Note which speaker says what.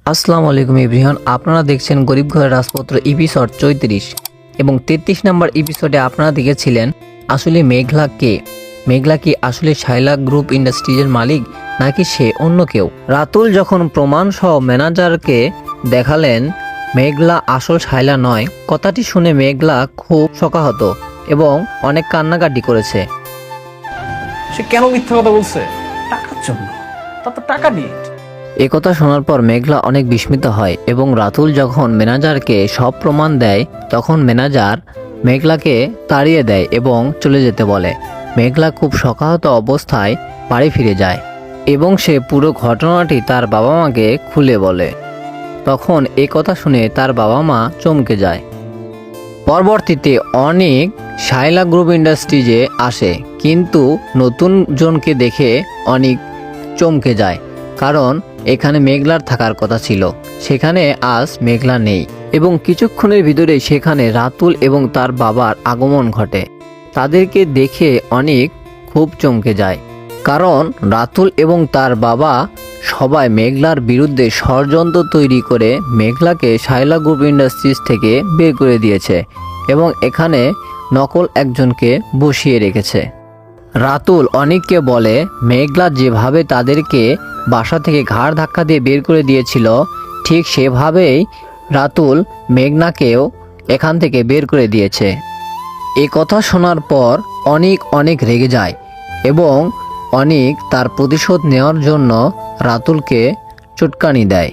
Speaker 1: আসসালামু আলাইকুম এভরিওয়ান, আপনারা দেখছেন গরিব ঘরের রাজপত্র এপিসোড 34 এবং 33 নম্বর এপিসোডে আপনারা দেখেছিলেন আসলে মেঘলা কে। মেঘলা কি আসলে শাইলা গ্রুপ ইন্ডাস্ট্রিজের মালিক নাকি সে অন্য কেউ? রাতুল যখন প্রমাণ সহ ম্যানেজারকে দেখালেন মেঘলা আসল শাইলা নয়, কথাটি শুনে মেঘলা খুব শোকাহত এবং অনেক কান্নাকাটি করেছে।
Speaker 2: সে কেন মিথ্যা কথা বলছে? টাকার জন্য। তার তো টাকা নেই।
Speaker 1: একথা শোনার পর মেঘলা অনেক বিস্মিত হয় এবং রাতুল যখন ম্যানেজারকে সব প্রমাণ দেয় তখন ম্যানেজার মেঘলাকে তাড়িয়ে দেয় এবং চলে যেতে বলে। মেঘলা খুব শোকাহত অবস্থায় বাড়ি ফিরে যায় এবং সে পুরো ঘটনাটি তার বাবা মাকে খুলে বলে। তখন এই কথা শুনে তার বাবা মা চমকে যায়। পরবর্তীতে অনেক শাইলা গ্রুপ ইন্ডাস্ট্রিজে আসে, কিন্তু নতুন জনকে দেখে অনেক চমকে যায়, কারণ এখানে মেঘলার থাকার কথা ছিল, সেখানে আজ মেঘলা নেই এবং কিছুক্ষণের ভিতরে সেখানে রাতুল এবং তার বাবার আগমন ঘটে। তাদেরকে দেখে অনেক খুব চমকে যায়, কারণ রাতুল এবং তার বাবা সবাই মেঘলার বিরুদ্ধে ষড়যন্ত্র তৈরি করে মেঘলাকে শাইলা গ্রুপ ইন্ডাস্ট্রিজ থেকে বের করে দিয়েছে এবং এখানে নকল একজনকে বসিয়ে রেখেছে। রাতুল অনেককে বলে মেঘলা যেভাবে তাদেরকে বাসা থেকে ঘাড় ধাক্কা দিয়ে বের করে দিয়েছিল, ঠিক সেভাবেই রাতুল মেঘনাকেও এখান থেকে বের করে দিয়েছে। এ কথা শোনার পর অনেক রেগে যায় এবং অনেক তার প্রতিশোধ নেওয়ার জন্য রাতুলকে চুটকানি দেয়।